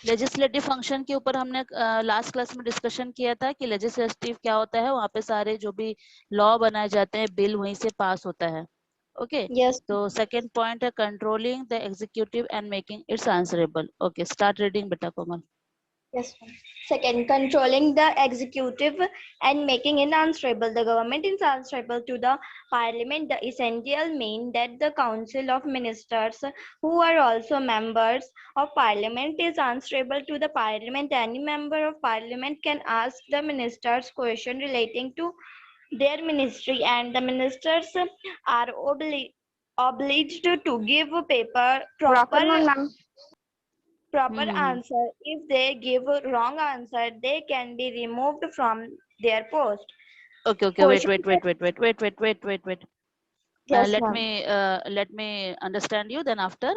Legislative function के ऊपर हमने लास्ट क्लास में डिस्कशन किया था कि लेजिस्लेटिव क्या होता है, वहाँ पे सारे जो भी लॉ बनाए जाते हैं, बिल वहीं से पास होता है। Okay, Yes. तो सेकंड पॉइंट है controlling the executive and making it's answerable. Okay, start reading बेटा कोमल। Yes, ma'am. Second, controlling the executive and making it answerable. The government is answerable to the parliament. The essential mean that the council of ministers who are also members of parliament is answerable to the parliament. Any member of parliament can ask the ministers question relating to their ministry, and the ministers are obliged to give paper Good proper afternoon, ma'am. answer. If they give a wrong answer, they can be removed from their post. Okay, Question. wait. Yes, Let ma'am. me understand you, then after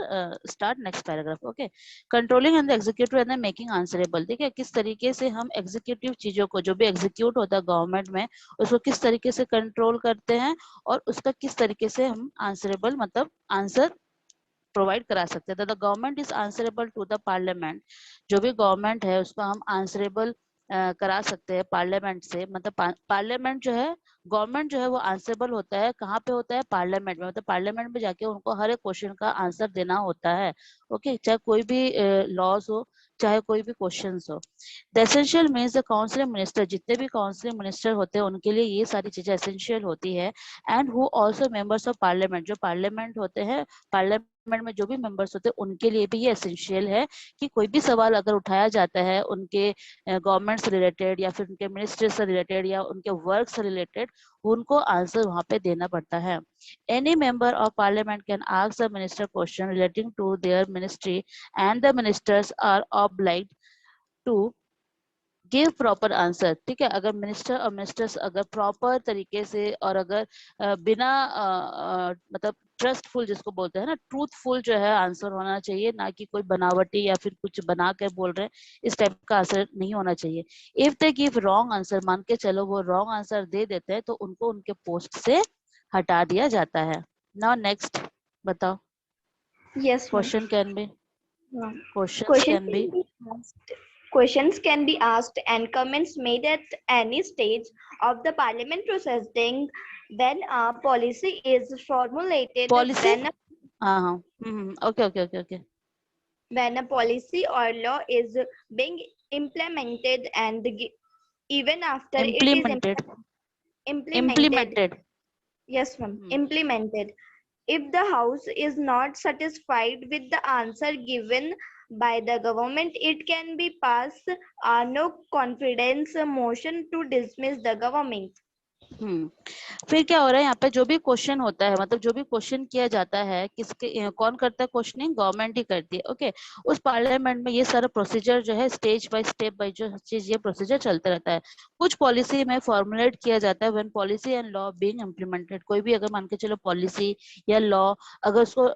start next paragraph. Okay, controlling and the executive and the making answerable। ठीक है, किस तरीके से हम executive चीजों को, जो भी एग्जीक्यूट होता है गवर्नमेंट में, उसको किस तरीके से कंट्रोल करते हैं और उसका किस तरीके से हम आंसरेबल मतलब आंसर प्रोवाइड करा सकते हैं। The government is answerable to the parliament. जो भी गवर्नमेंट है उसको हम आंसरेबल करा सकते हैं पार्लियामेंट से। मतलब पार्लियामेंट जो है, गवर्नमेंट जो है वो आंसरेबल होता है, कहाँ पे होता है? पार्लियामेंट में। मतलब पार्लियामेंट में जाके उनको हर एक क्वेश्चन का आंसर देना होता है। ओके, चाहे कोई भी लॉज हो, चाहे कोई भी क्वेश्चन हो। The essential means the council minister, जितने भी काउंसिल मिनिस्टर होते हैं उनके लिए ये सारी चीजें एसेंशियल होती है। And who also members of parliament, जो पार्लियामेंट होते हैं, पार्लियामेंट में जो भी मेंबर्स होते हैं उनके लिए भी ये एसेंशियल है कि कोई भी सवाल अगर उठाया जाता है उनके गवर्नमेंट से रिलेटेड या फिर उनके मिनिस्ट्री से रिलेटेड या उनके वर्क से रिलेटेड, उनको आंसर वहां पे देना पड़ता है। Any member of parliament can ask the minister question relating to their ministry and the ministers are obliged to give proper answer. ठीक है, अगर मिनिस्टर और मिनिस्टर्स अगर प्रॉपर तरीके से और अगर बिना मतलब ट्रस्टफुल जिसको बोलते हैं ना, ट्रूथफुल जो है आंसर होना चाहिए, ना कि कोई बनावटी या फिर कुछ बना के बोल रहे हैं, इस टाइप का आंसर नहीं होना चाहिए। If they give wrong answer, मान के चलो वो रॉन्ग आंसर दे देते हैं, तो उनको उनके पोस्ट से हटा दिया जाता है। नाउ नेक्स्ट बताओ। Yes, ma'am. Question can be, questions Questions can be, can be asked. Questions can be asked and comments made at any stage of the parliament proceeding when a policy is formulated. Policy, हाँ हाँ, okay okay okay okay, When a policy or law is being implemented, and even after it is implemented, implemented. implemented, Yes, ma'am. Implemented. If the House is not satisfied with the answer given by the government, it can be pass a no confidence motion to dismiss the government. फिर क्या हो रहा है यहाँ पे? जो भी question होता है, मतलब जो भी क्वेश्चन किया जाता है, किसके कौन करता है क्वेश्चनिंग? गवर्नमेंट ही करती है। ओके, उस पार्लियामेंट में ये सारा प्रोसीजर जो है स्टेज बाय स्टेप बाय जो चीज, ये प्रोसीजर चलता रहता है। कुछ पॉलिसी में फॉर्मुलेट किया जाता है when policy and law being implemented. कोई भी अगर मान के चलो पॉलिसी या लॉ अगर उसको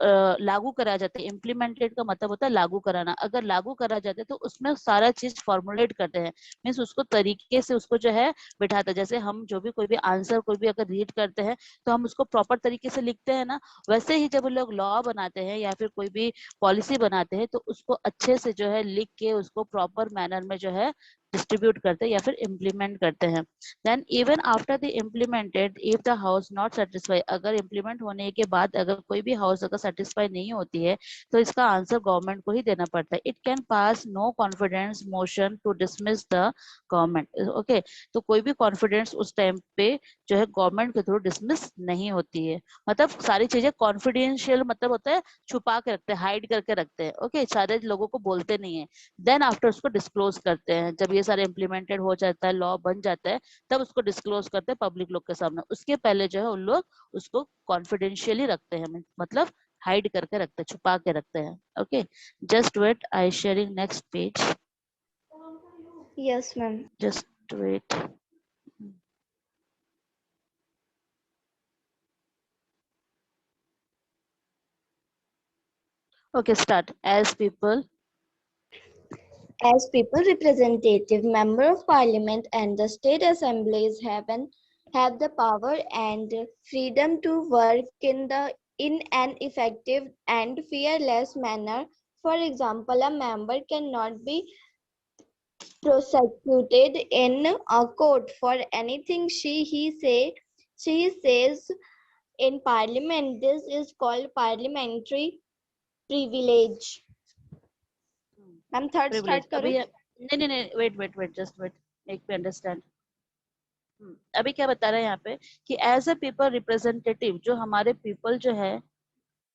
लागू करा जाता है, इम्प्लीमेंटेड का मतलब होता है लागू कराना। अगर लागू करा जाता है तो उसमें सारा चीज फॉर्मुलेट करते हैं, मीन्स उसको तरीके से उसको जो है बिठाता है। जैसे हम जो भी कोई भी आंसर कोई भी अगर रीड करते हैं तो हम उसको प्रॉपर तरीके से लिखते हैं ना, वैसे ही जब लोग लॉ बनाते हैं या फिर कोई भी पॉलिसी बनाते हैं तो उसको अच्छे से जो है लिख के उसको प्रॉपर मैनर में जो है डिस्ट्रीब्यूट करते हैं या फिर इम्प्लीमेंट करते हैं। Then even after the implemented, if the house not satisfy, अगर इम्प्लीमेंट होने के बाद अगर कोई भी हाउस अगर सेटिस्फाई नहीं होती है तो इसका आंसर गवर्नमेंट को ही देना पड़ता है। It can pass no confidence motion to dismiss the government. Okay, तो कोई भी कॉन्फिडेंस उस टाइम पे जो है गवर्नमेंट के थ्रू डिसमिस नहीं होती है। मतलब सारी चीजें कॉन्फिडेंशियल मतलब होता है छुपा के रखते हैं, हाइड करके रखते हैं। ओके, सारे लोगों को बोलते नहीं है। देन आफ्टर उसको डिस्क्लोज करते हैं, जब ये सारे इम्प्लीमेंटेड हो जाता है, लॉ बन जाता है, तब उसको डिस्क्लोज करते हैं पब्लिक लोग के सामने। उसके पहले जो है उन लोग उसको कॉन्फिडेंशियली रखते हैं, मतलब हाइड करके रखते हैं, छुपा के रखते हैं। Okay, just wait, I sharing next page. Yes, ma'am. Just wait. Okay, start. As people As people representative, member of parliament and the state assemblies have the power and freedom to work in an effective and fearless manner For example, a member cannot be prosecuted in a court for anything she says in parliament. This is called parliamentary privilege. I'm third Privilege. start करूं? अभी नहीं, wait, just wait, make me understand. अभी क्या बता रहे हैं यहाँ पे कि एज ए पीपल रिप्रेजेंटेटिव, जो हमारे पीपल जो है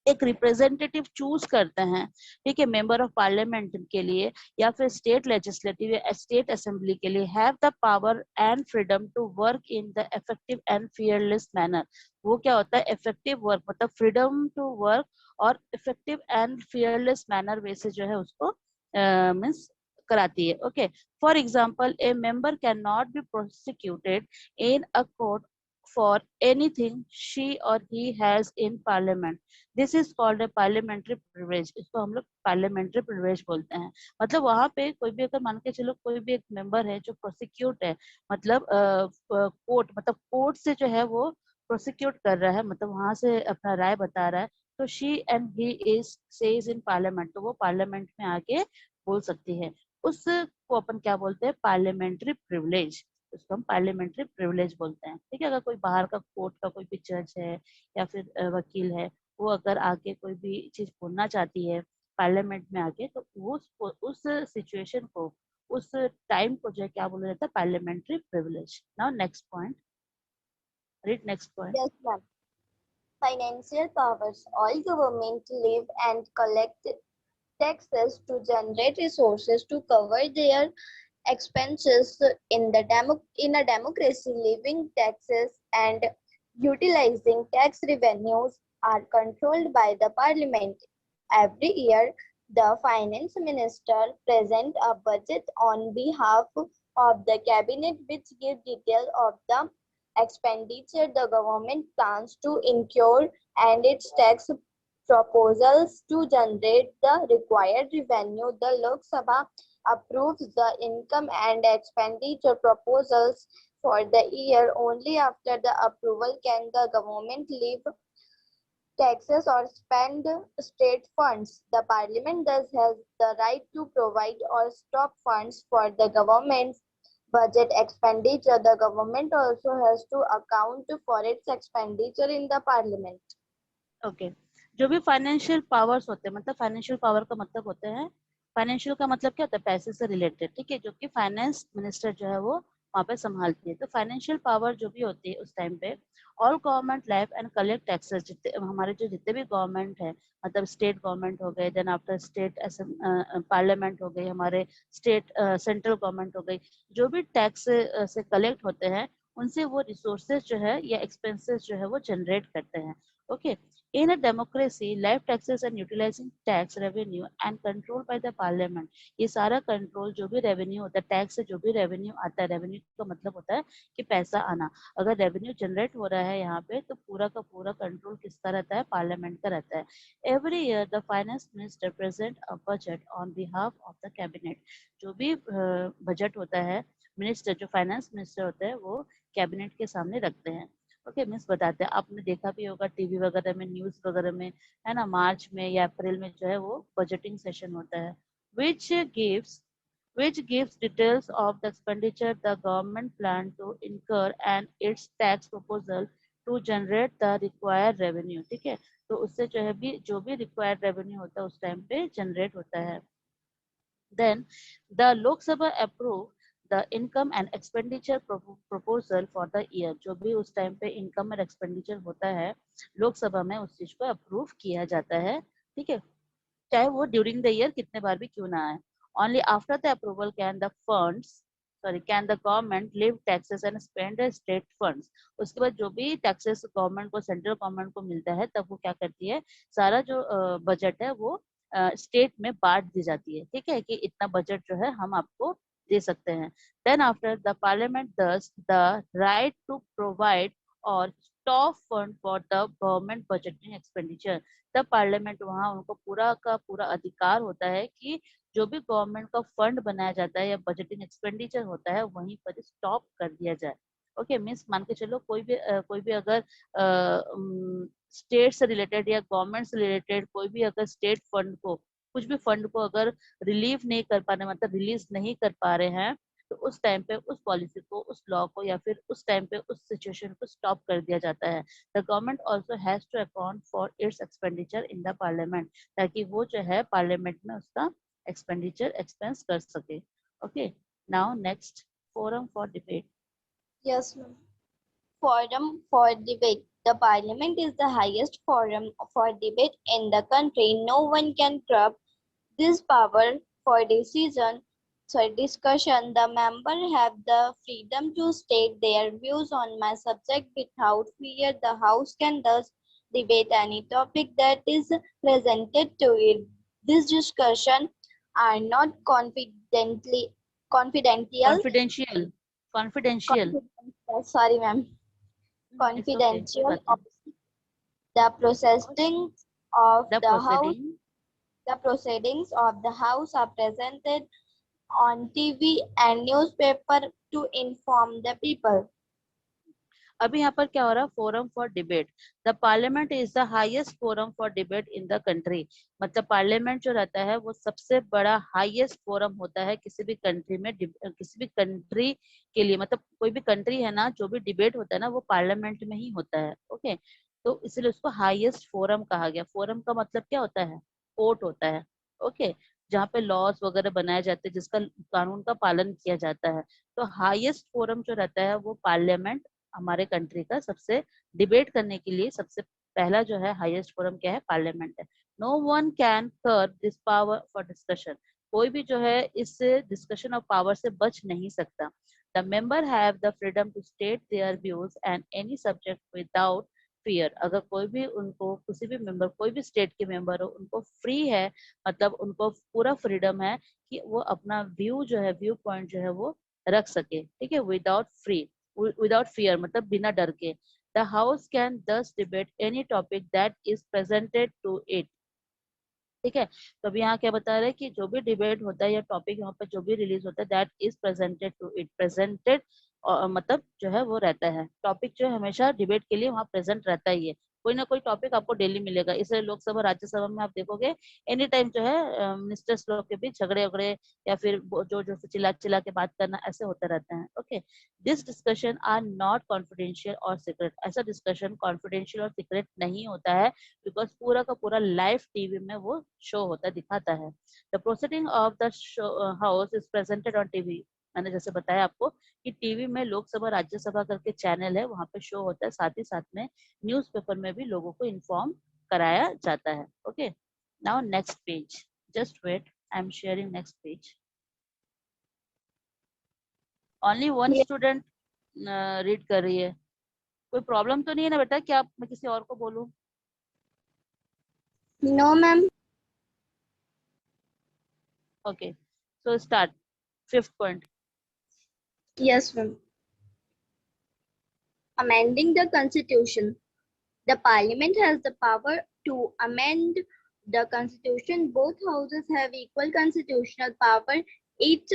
एक रिप्रेजेंटेटिव चूज करते हैं, ठीक है, मेंबर ऑफ पार्लियामेंट के लिए या फिर स्टेट लेजिस्लेटिव या स्टेट असेंबली के लिए, have the power and freedom to work in the effective and fearless manner. वो क्या होता है, इफेक्टिव वर्क मतलब फ्रीडम टू वर्क, और effective and fearless manner way से जो है उसको मीन्स कराती है. Okay, for example, a member can not be prosecuted in a court for anything she or he has in parliament. This is called a parliamentary privilege. इसको हम लोग parliamentary privilege बोलते हैं. मतलब वहाँ पे कोई भी अगर मान के चलो कोई भी एक मेंबर है जो प्रोसिक्यूट है, मतलब कोर्ट, मतलब कोर्ट से जो है वो प्रोसिक्यूट कर रहा है, मतलब वहां से अपना राय बता रहा है, तो she and he is says in parliament, तो वो पार्लियामेंट में आके बोल सकती है. उसको अपन क्या बोलते हैं, पार्लियामेंट्री प्रिविलेज. उसको हम पार्लियामेंट्री प्रिविलेज बोलते हैं. ठीक है, अगर कोई बाहर का कोर्ट का कोई भी जज है या फिर वकील है, वो अगर आके कोई भी चीज बोलना चाहती है पार्लियामेंट में आके, तो वो उस सिचुएशन को, उस टाइम को जो है क्या बोला जाता है, parliamentary privilege. Now next point, read next point. Yes, ma'am. Financial powers. All government live and collect taxes to generate resources to cover their expenses. In a democracy, living taxes and utilizing tax revenues are controlled by the parliament. Every year, the finance minister presents a budget on behalf of the cabinet, which gives detail of the expenditure the government plans to incur and its tax proposals to generate the required revenue. The Lok Sabha approves the income and expenditure proposals for the year. Only after the approval can the government leave taxes or spend state funds. The parliament thus has the right to provide or stop funds for the government's budget expenditure. The government also has to account for its expenditure in the parliament. Okay, जो भी financial powers होते हैं, मतलब financial power का मतलब होता है, financial का मतलब क्या होता है, पैसे से रिलेटेड. ठीक है, जो कि फाइनेंस मिनिस्टर जो है वो वहाँ पे संभालती है. तो फाइनेंशियल पावर जो भी होती है उस टाइम पे, all government life and collect taxes, जितने हमारे जो जितने भी गवर्नमेंट है, मतलब स्टेट गवर्नमेंट हो गए, देन आफ्टर स्टेट पार्लियामेंट हो गई, हमारे स्टेट सेंट्रल गवर्नमेंट हो गई, जो भी टैक्स से कलेक्ट होते हैं, उनसे वो रिसोर्सेज जो है या एक्सपेंसेस जो है वो जनरेट करते हैं. Okay, in a democracy, life taxes and utilizing tax revenue and controlled by the parliament. ये सारा कंट्रोल जो भी रेवेन्यू होता है, टैक्स से जो भी रेवेन्यू आता है, रेवेन्यू का मतलब होता है कि पैसा आना. अगर रेवेन्यू जनरेट हो रहा है यहाँ पे, तो पूरा का पूरा कंट्रोल किसका रहता है, पार्लियामेंट का रहता है. Every year the finance minister present a budget on behalf of the cabinet. जो भी बजट होता है, मिनिस्टर जो फाइनेंस मिनिस्टर होते हैं वो कैबिनेट के सामने रखते हैं. ओके, मीन्स बताते हैं, आपने देखा भी होगा टीवी वगैरह में, न्यूज वगैरह में, है ना, मार्च में या अप्रैल में जो है वो बजटिंग सेशन होता है, which gives details of the expenditure the government plan to incur and its tax proposal to generate the required revenue. ठीक है, तो उससे जो भी required revenue होता है उस टाइम पे जनरेट होता है. Then the Lok Sabha approved the income and expenditure proposal for the year. जो भी उस टाइम पे इनकम और एक्सपेंडिचर होता है लोकसभा में, उस चीज को अप्रूव किया जाता है. ठीक है, चाहे वो ड्यूरिंग द ईयर कितने बार भी क्यों ना आए. Only after the approval can the government leave taxes and spend the state funds. उसके बाद जो भी टैक्सेस गवर्नमेंट को, सेंट्रल गवर्नमेंट को मिलता है, तब वो क्या करती है, सारा जो बजट है वो स्टेट में बांट दी जाती है. ठीक है, कि इतना बजट जो है हम आपको दे सकते हैं. देन आफ्टर द पार्लियामेंट दस द राइट टू प्रोवाइड और stop fund for the government budgeting expenditure. तब पार्लियामेंट वहाँ उनको पूरा का पूरा अधिकार होता है कि जो भी गवर्नमेंट का फंड बनाया जाता है या बजटिंग एक्सपेंडिचर होता है वहीं पर स्टॉप कर दिया जाए. ओके, मीन्स मान के चलो कोई भी अगर स्टेट से रिलेटेड या गवर्नमेंट से रिलेटेड कोई भी अगर स्टेट फंड को कुछ भी फंड को अगर रिलीव नहीं कर पा रहे, मतलब रिलीज नहीं कर पा रहे हैं, तो उस टाइम पे उस पॉलिसी को, उस लॉ को, या फिर उस टाइम पे उस सिचुएशन को स्टॉप कर दिया जाता है। The government also has to account for its expenditure in the parliament, ताकि वो जो है पार्लियामेंट में उसका एक्सपेंडिचर एक्सपेंस कर सके। Okay, now next, forum for debate. Yes, ma'am. Forum for debate. The parliament is the highest forum for debate in the country. No one can curb this power for decision. So discussion. The member have the freedom to state their views on my subject without fear. The house can thus debate any topic that is presented to it. This discussion are not confidential. Confidential, confidential, Sorry, ma'am. It's okay, कोई Confidential. बात नहीं। The proceedings of the the house, proceeding, the proceedings of the house are presented on TV and newspaper to inform the people. अभी यहाँ पर क्या हो रहा है, forum for debate. The parliament is the highest forum for debate in the country, मतलब parliament जो रहता है वो सबसे बड़ा हाईएस्ट फोरम होता है किसी भी कंट्री में, किसी भी कंट्री के लिए, मतलब कोई भी कंट्री है ना, जो भी डिबेट होता है ना वो पार्लियामेंट में ही होता है। ओके, तो इसलिए उसको हाईएस्ट फोरम कहा गया। फोरम का मतलब क्या होता है, कोर्ट होता है। ओके, जहाँ पे लॉज वगैरह बनाए जाते हैं, जिसका कानून का पालन किया जाता है। तो हाईएस्ट फोरम जो रहता है वो पार्लियामेंट हमारे कंट्री का सबसे डिबेट करने के लिए सबसे पहला जो है हाईएस्ट फोरम क्या है, पार्लियामेंट है। No one can curb this power for discussion, कोई भी जो है इस डिस्कशन ऑफ पावर से बच नहीं सकता। The member have the freedom to state their views and any subject without fear, अगर कोई भी उनको, किसी भी मेंबर, कोई भी स्टेट के मेंबर हो, उनको फ्री है, मतलब उनको पूरा फ्रीडम है कि वो अपना व्यू जो है, व्यू पॉइंट जो है वो रख सके। ठीक है, विदाउट फियर मतलब बिना डर के। The house can thus debate any topic that is presented to it. ठीक है, तो अभी यहाँ क्या बता रहे हैं कि जो भी डिबेट होता है या टॉपिक यहाँ पर जो भी रिलीज होता है, that is presented to it, presented मतलब जो है वो रहता है, टॉपिक जो है हमेशा डिबेट के लिए वहाँ प्रेजेंट रहता ही है। कोई ना कोई टॉपिक आपको डेली मिलेगा, इसलिए लोकसभा राज्यसभा में आप देखोगे एनी टाइम जो है मिनिस्टर्स लोग के बीच झगड़े वगड़े, या फिर जो जो चिल्ला चिल्ला के बात करना, ऐसे होते रहते हैं। Okay, this discussion are not confidential और सीक्रेट, ऐसा डिस्कशन कॉन्फिडेंशियल और सीक्रेट नहीं होता है, बिकॉज पूरा का पूरा लाइव टीवी में वो शो होता है, दिखाता है। The proceeding of the house is presented on TV, मैंने जैसे बताया आपको कि टीवी में लोकसभा राज्यसभा करके चैनल है, वहां पे शो होता है, साथ ही साथ में न्यूज़पेपर में भी लोगों को इन्फॉर्म कराया जाता है। Okay, now next page, just wait, I am sharing next page. Only one Yes. Student read कर रही है, कोई प्रॉब्लम तो नहीं है ना बेटा, क्या मैं किसी और को बोलूं? No, ma'am. Okay, so start, fifth point. Yes, ma'am. Amending the Constitution. The Parliament has the power to amend the Constitution. Both houses have equal constitutional power. Each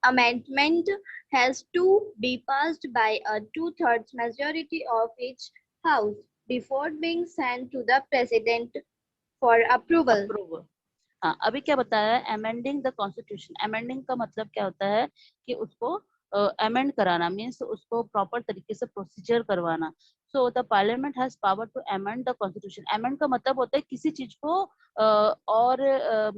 amendment has to be passed by a two-thirds majority of each house before being sent to the President for approval. Approve, हाँ, अभी क्या बताया है, amending the constitution. Amending का मतलब क्या होता है कि उसको अमेंड कराना, मीन्स उसको प्रॉपर तरीके से प्रोसीजर करवाना। So the parliament has power to amend the constitution. Amend का मतलब होता है किसी चीज को और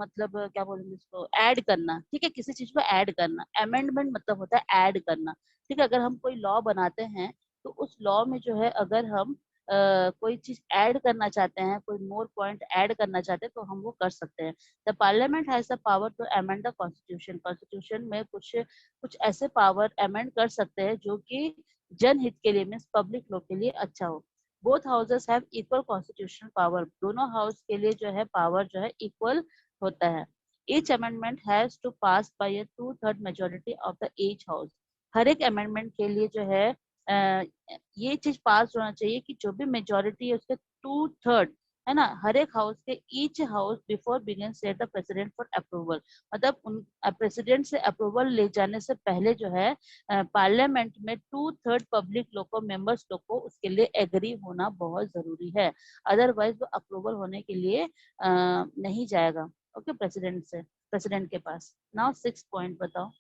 मतलब क्या बोलेंगे इसको, ऐड करना। ठीक है, किसी चीज को ऐड करना, अमेंडमेंट मतलब होता है ऐड करना। ठीक है, अगर हम कोई लॉ बनाते हैं तो उस लॉ में जो है अगर हम कोई चीज ऐड करना चाहते हैं, कोई मोर पॉइंट ऐड करना चाहते हैं, तो हम वो कर सकते हैं। The parliament has the power to amend the constitution. Constitution में कुछ कुछ ऐसे पावर अमेंड कर सकते हैं जो कि जनहित के लिए, मीन्स पब्लिक लोग के लिए अच्छा हो। Both houses have equal constitutional power, दोनों हाउस के लिए जो है पावर जो है इक्वल होता है। Each amendment has to pass by a two third majority of the each house. हर एक अमेंडमेंट के लिए जो है ये चीज पास होना चाहिए कि जो भी मेजोरिटी है उसके टू थर्ड, है ना, हर एक हाउस के, each house before begin set the president for approval, मतलब उन प्रेसिडेंट से अप्रूवल ले जाने से पहले जो है पार्लियामेंट में टू थर्ड पब्लिक लोग को, मेंबर्स लोग को उसके लिए एग्री होना बहुत जरूरी है, अदरवाइज वो अप्रूवल होने के लिए नहीं जाएगा। ओके, प्रेसिडेंट से, प्रेसिडेंट के पास। नाउ 6 पॉइंट बताओ,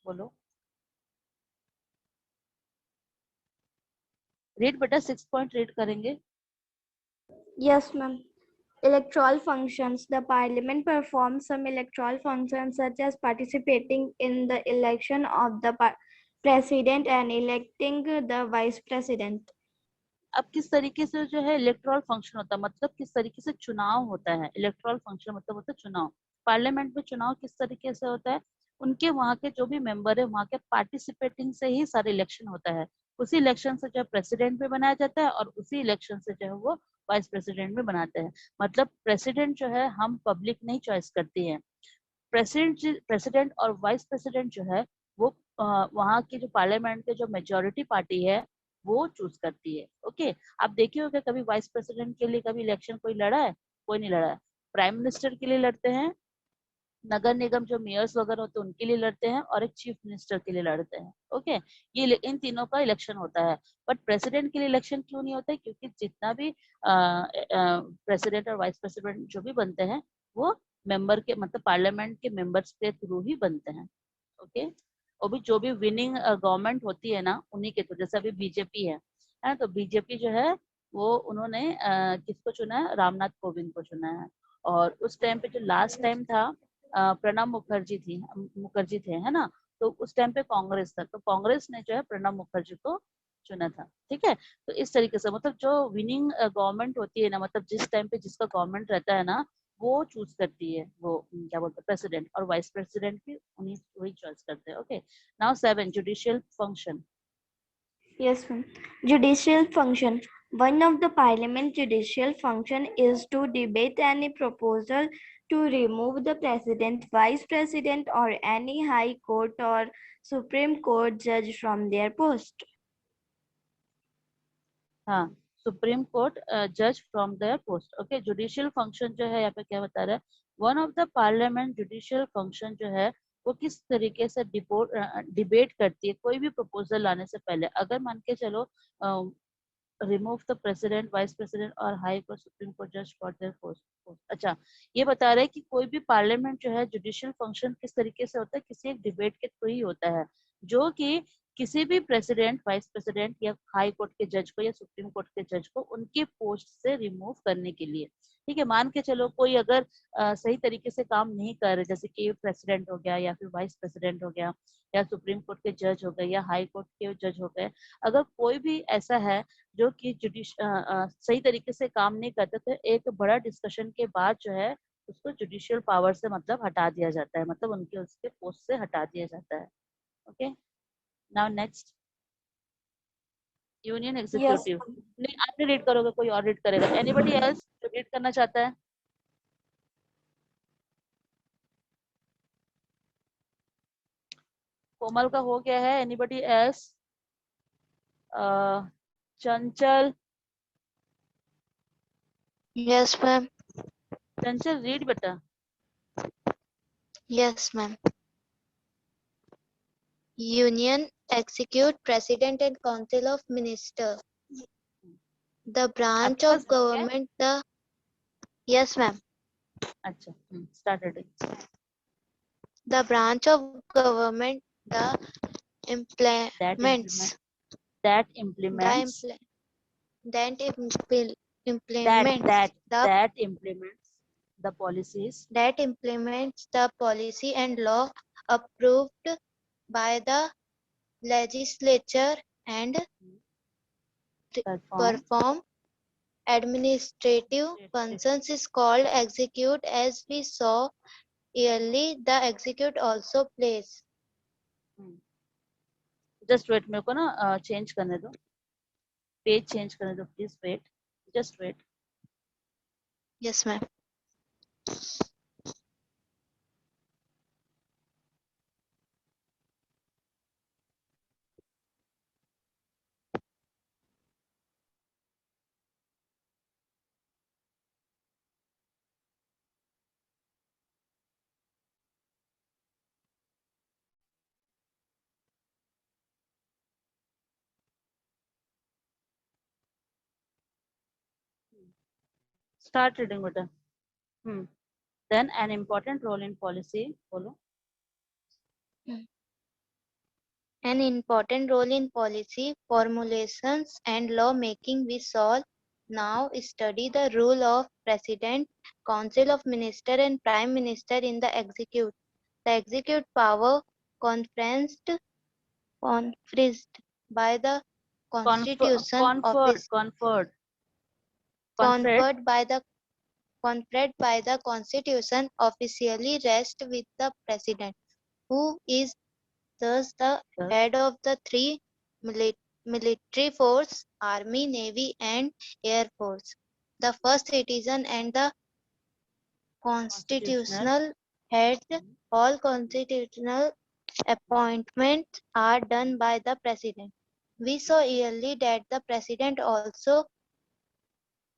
बोलो, रीड बेटा, 6 पॉइंट रीड करेंगे। Yes, ma'am. Electoral functions. The parliament performs some electoral functions such as participating in the election of the president and electing the vice president. अब किस तरीके से जो है इलेक्टोरल फंक्शन होता है, मतलब किस तरीके से चुनाव होता है। इलेक्टोरल फंक्शन मतलब होता है चुनाव। पार्लियामेंट में चुनाव किस तरीके से होता है, उनके वहाँ के जो भी मेंबर है वहाँ के पार्टिसिपेटिंग से ही सारे इलेक्शन होता है। उसी इलेक्शन से जो है प्रेसिडेंट भी बनाया जाता है और उसी इलेक्शन से जो है वो वाइस प्रेसिडेंट भी बनाते हैं। मतलब प्रेसिडेंट जो है हम पब्लिक नहीं चॉइस करती है। प्रेसिडेंट और वाइस प्रेसिडेंट जो है वो वहाँ की जो पार्लियामेंट के जो मेजोरिटी पार्टी है वो चूज करती है। ओके, आप देखे होंगे कभी वाइस प्रेसिडेंट के लिए कभी इलेक्शन कोई लड़ा है? कोई नहीं लड़ा है। प्राइम मिनिस्टर के लिए लड़ते हैं, नगर निगम जो मेयर्स वगैरह होते हैं उनके लिए लड़ते हैं, और एक चीफ मिनिस्टर के लिए लड़ते हैं। ओके, ये इन तीनों का इलेक्शन होता है। बट प्रेसिडेंट के लिए इलेक्शन क्यों नहीं होता है? क्योंकि जितना भी प्रेसिडेंट और वाइस प्रेसिडेंट जो भी बनते हैं वो मेंबर के मतलब पार्लियामेंट के मेंबर्स के थ्रू ही बनते हैं। ओके, और भी जो भी विनिंग गवर्नमेंट होती है ना उन्हीं के थ्रू, जैसे अभी बीजेपी है तो बीजेपी जो है वो उन्होंने किसको चुना है? रामनाथ कोविंद को चुना है। और उस टाइम पे जो लास्ट टाइम था प्रणब मुखर्जी थे, है ना? तो उस टाइम पे कांग्रेस था, तो कांग्रेस ने जो है प्रणब मुखर्जी को चुना था। ठीक है, तो इस तरीके से मतलब जो विनिंग गवर्नमेंट होती है ना, मतलब जिस टाइम पे जिसका गवर्नमेंट रहता है ना वो चूज करती है, वो क्या बोलते हैं प्रेसिडेंट, और वाइस प्रेसिडेंट भी उन्हीं वही चॉइस करते हैं। Okay, now 7 judicial function. Yes, ma'am. Judicial function. One of the parliament judicial function is to debate any proposal to remove the president, vice president, or any high court or supreme court judge from their post. हाँ, supreme court जज from there post. Okay, judicial function जो है यहाँ पे क्या बता रहा है? One of the parliament judicial function जो है वो किस तरीके से डिबेट करती है कोई भी प्रपोजल लाने से पहले। अगर मान के चलो remove the president, vice president और हाई कोर्ट सुप्रीम कोर्ट जज फॉर देयर पोस्ट। अच्छा, ये बता रहे हैं कि कोई भी पार्लियामेंट जो है जुडिशियल फंक्शन किस तरीके से होता है, किसी एक डिबेट के थ्रू ही होता है, जो कि किसी भी प्रेसिडेंट, वाइस प्रेसिडेंट या हाई कोर्ट के जज को या सुप्रीम कोर्ट के जज को उनके पोस्ट से रिमूव करने के लिए। ठीक है, मान के चलो कोई अगर सही तरीके से काम नहीं कर रहे, जैसे कि प्रेसिडेंट हो गया या फिर वाइस प्रेसिडेंट हो गया या सुप्रीम कोर्ट के जज हो गए या हाई कोर्ट के जज हो गए, अगर कोई भी ऐसा है जो कि सही तरीके से काम नहीं करते, तो एक बड़ा डिस्कशन के बाद जो है उसको जुडिशियल पावर से मतलब हटा दिया जाता है, मतलब उनके उसके पोस्ट से हटा दिया जाता है। Okay, now next, union Yes, executive. नहीं, आप नहीं रीड करोगे, कोई और रीड करेगा? एनीबडी एल्स जो रीड करना चाहता है? कोमल का हो गया है, एनीबडी एल्स? चंचल? Yes, ma'am. चंचल रीड बेटा। Yes, ma'am. Union execute president and council of minister. The branch आपके पास of बुक है? government. The yes, ma'am. अच्छा, start reading. The branch of government. The that implement, implements. That The implements, impl that impl that implements that the that implements the policies that implements the policy and law approved by the legislature and perform perform administrative functions is called execute. As we saw early, the execute also plays. Just wait, मेरे को ना change करने दो, page change करने दो please, wait, just wait. Yes, ma'am. Start reading बेटा। Then an important role in policy, बोलो. An important role in policy formulations and law making. We shall now study the role of President, Council of Ministers and Prime Minister in the execute. The executive power conferenced by the Constitution office Conferred conferred by the Constitution officially rests with the President, who is thus the head of the three military force, Army, Navy and Air Force. The first citizen and the constitutional head. All constitutional appointments are done by the President. We saw earlier that the President also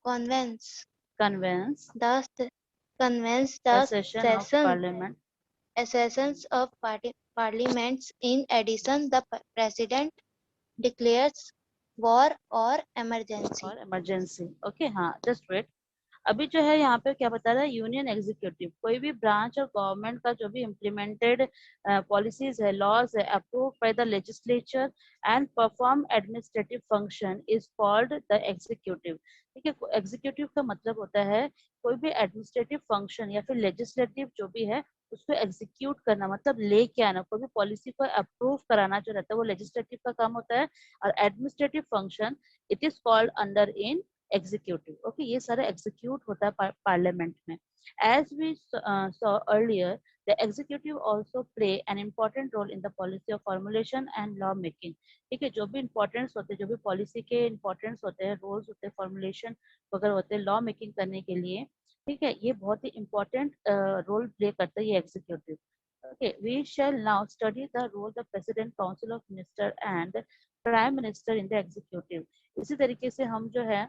convenes convenes the the session of Parliament. sessions of parliaments. In addition, the President declares war or emergency. और emergency. Okay, हाँ, just wait. अभी जो है यहाँ पे क्या बता रहा है, यूनियन एग्जीक्यूटिव कोई भी ब्रांच और गवर्नमेंट का जो भी इम्प्लीमेंटेड पॉलिसीज है, लॉज है, approve by the legislature and perform administrative function is called the executive. ठीक है, एग्जीक्यूटिव का मतलब होता है कोई भी एडमिनिस्ट्रेटिव फंक्शन या फिर लेजिस्लेटिव जो भी है उसको एग्जीक्यूट करना, मतलब लेके आना, कोई भी पॉलिसी को अप्रूव कराना जो रहता है वो लेजिस्लेटिव का काम होता है. और administrative function it is called under in executive. Okay, ये सारा एग्जीक्यूट होता है पार्लियामेंट में. As we saw earlier, the executive also play an important role in the policy of formulation and law making. ठीक है, जो भी इंपॉर्टेंस होते हैं, जो भी पॉलिसी के इंपॉर्टेंस होते हैं, रोल्स होते हैं, फॉर्मुलेशन वगैरह होते हैं लॉ मेकिंग करने के लिए. ठीक है, ये बहुत ही इंपॉर्टेंट रोल प्ले करता है ये executive. Okay, we shall now study the role of President, Council of Minister and Prime Minister in the executive. इसी तरीके से हम जो है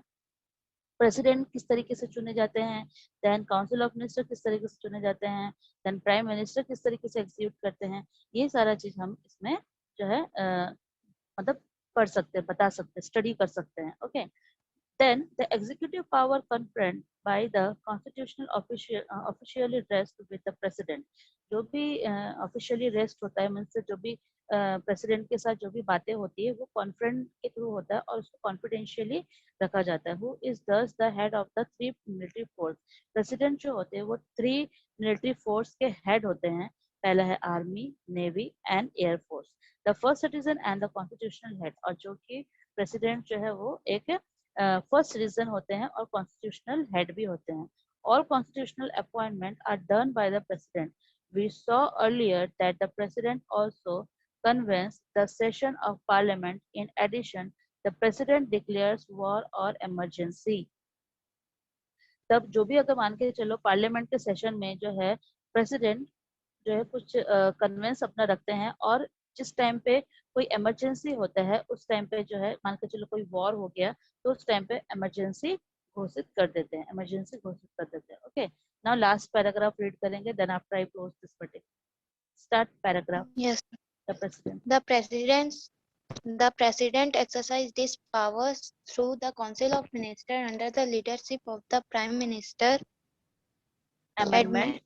प्रेसिडेंट किस तरीके से चुने जाते हैं, देन काउंसिल ऑफ मिनिस्टर किस तरीके से चुने जाते हैं, देन प्राइम मिनिस्टर किस तरीके से एग्जीक्यूट करते हैं, ये सारा चीज हम इसमें जो है मतलब पढ़ सकते हैं, बता सकते हैं, स्टडी कर सकते हैं. Okay, then the executive power conferred by the constitutional officially rests with the president. जो भी officially rest होता है, मतलब जो भी प्रेसिडेंट के साथ जो भी बातें होती है वो कॉन्फ्रेंस के थ्रू होता है और उसको कॉन्फिडेंशियली रखा जाता है. Who is thus the head of the three military force. President जो होते हैं वो 3 मिलिट्री फोर्स के हेड होते हैं. पहला है army, navy and air force. The first citizen and the constitutional head. और जो कि प्रेसिडेंट जो है वो एक फर्स्ट सिटीजन होते हैं और कॉन्स्टिट्यूशनल हेड भी होते हैं. All constitutional appointments are done by the president. We saw earlier that the president also convenes the session of parliament. In addition, the president declares war or emergency. तब जो भी अगर मान के चलो पार्लियामेंट के सेशन में जो है प्रेसिडेंट जो है कुछ कन्वेंस अपना रखते हैं और जिस टाइम पे कोई इमरजेंसी होता है उस टाइम पे जो है मान के चलो कोई वॉर हो गया तो उस टाइम पे इमरजेंसी घोषित कर देते हैं, इमरजेंसी घोषित कर देते हैं. Okay, now last paragraph read करेंगे, then after I close this particular start paragraph. Yes, the president exercises these powers through the council of ministers under the leadership of the prime minister. amendment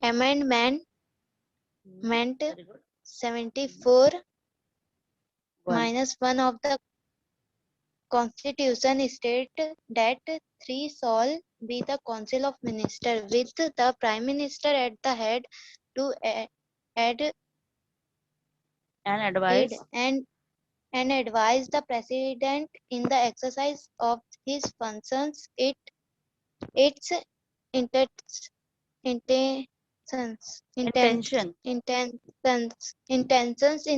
Amendment Very good. 74 One. -1 of the Constitution state that 3 shall be the council of ministers, with the prime minister at the head to aid and advise and advise the president in the exercise of his functions. Its intentions in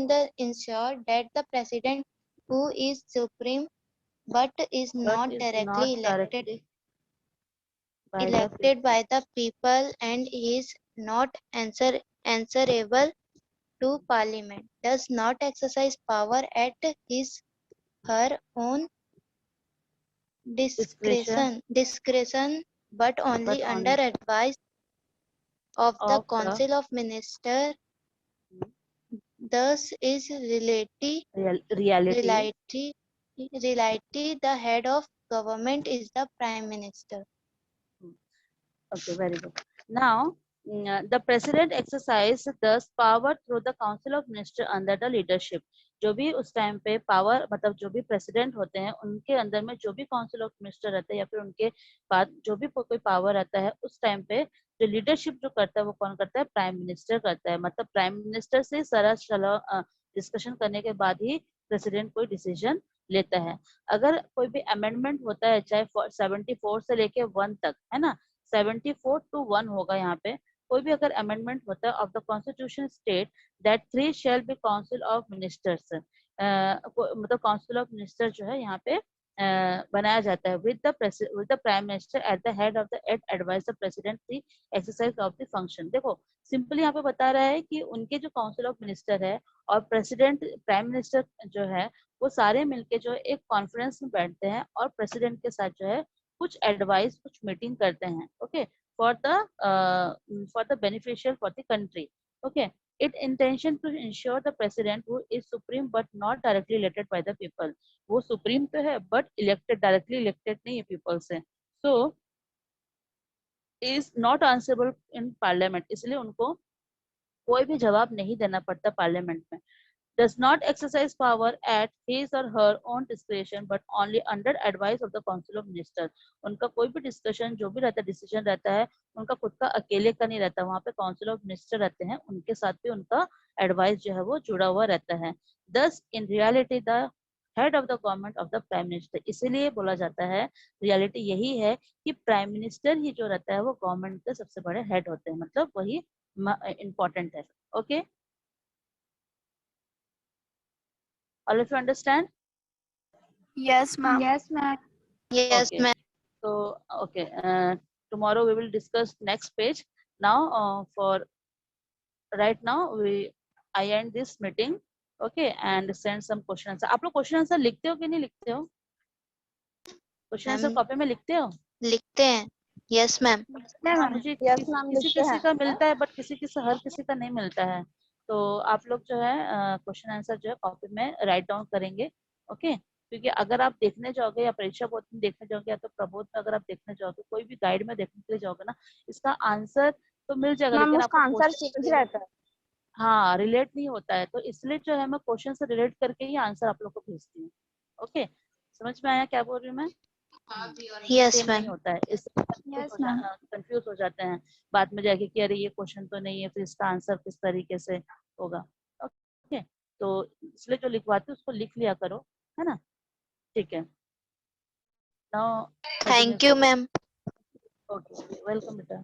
the ensure that the president, who is supreme but is not directly elected by the people and is not answerable to parliament, does not exercise power at her own discretion but only under advice of the council of ministers. Thus is reality the head of government is the Prime Minister. Okay, very good. Now, the president exercise thus power through the council of minister under the leadership. जो भी उस time पे power मतलब जो भी president होते हैं उनके अंदर में जो भी काउंसिल ऑफ मिनिस्टर रहते हैं या फिर उनके बाद जो भी कोई पावर आता है उस टाइम पे जो लीडरशिप जो करता है वो कौन करता है? प्राइम मिनिस्टर करता है। मतलब प्राइम मिनिस्टर से सारा डिस्कशन करने के बाद ही प्रेसिडेंट कोई डिसीजन लेता है। अगर कोई भी अमेंडमेंट होता है चाहे 74 से लेके 1 तक, है ना, 74 to 1 होगा यहाँ पे, कोई भी अगर अमेंडमेंट होता है of the constitution state that 3 shall be council of ministers, मतलब काउंसिल ऑफ मिनिस्टर जो है यहाँ पे बनाया जाता है with the prime minister at the head of the advice the president the exercise of the function. देखो सिंपली यहाँ पे बता रहा है कि उनके जो काउंसिल ऑफ मिनिस्टर है और प्रेसिडेंट प्राइम मिनिस्टर जो है वो सारे मिलके जो एक कॉन्फ्रेंस में बैठते हैं और प्रेसिडेंट के साथ जो है कुछ एडवाइस कुछ मीटिंग करते हैं। Okay, for the beneficial for the country. Okay, it intention to ensure the president who is supreme but not directly elected by the people. वो supreme तो है but directly elected नहीं है people से, so is not answerable in parliament, इसलिए उनको कोई भी जवाब नहीं देना पड़ता पार्लियामेंट में। does not exercise power at his or her own discretion but only under advice of the council of ministers. उनका कोई भी डिस्कशन जो भी रहता है डिसीजन रहता है उनका खुद का अकेले का नहीं रहता, वहां पे काउंसिल ऑफ मिनिस्टर रहते हैं उनके साथ भी उनका एडवाइस जो है वो जुड़ा हुआ रहता है। thus in reality the head of the government of the prime minister, इसीलिए बोला जाता है रियलिटी यही है कि प्राइम मिनिस्टर ही जो रहता है वो गवर्नमेंट के सबसे बड़े हेड होते हैं, मतलब वही इंपॉर्टेंट है। Okay, all of you understand? Yes, ma'am. Yes, ma'am. Yes, Okay. ma'am. So okay, tomorrow we will discuss next page. Now for right now I end this meeting, okay, and send some question answer. आप लोग question answer लिखते हो कि नहीं लिखते हो? Question answer copy में लिखते हो? लिखते हैं। Yes ma'am. हाँ, मुझे किसी का मिलता है बट हर किसी का नहीं मिलता है, तो आप लोग जो है क्वेश्चन आंसर जो है कॉपी में राइट डाउन करेंगे। ओके, क्योंकि अगर आप देखने जाओगे या परीक्षा बोर्ड में देखने जाओगे या तो प्रबोध में अगर आप देखने जाओगे कोई भी गाइड में देखने के लिए जाओगे ना, इसका आंसर तो मिल जाएगा लेकिन आपको आंसर चेंज रहता है, हाँ रिलेट नहीं होता है, तो इसलिए जो है मैं क्वेश्चन से रिलेट करके ही आंसर आप लोग को भेजती हूँ। ओके, समझ में आया क्या बोल रही हूँ मैं? यस नहीं मैम। होता है, इस कंफ्यूज हो जाते हैं बाद में जाके कि अरे ये क्वेश्चन तो नहीं है फिर इसका आंसर किस तरीके से होगा। ओके, तो इसलिए जो लिखवाते उसको लिख लिया करो, है ना? ठीक है, now thank you ma'am. Okay, welcome बेटा।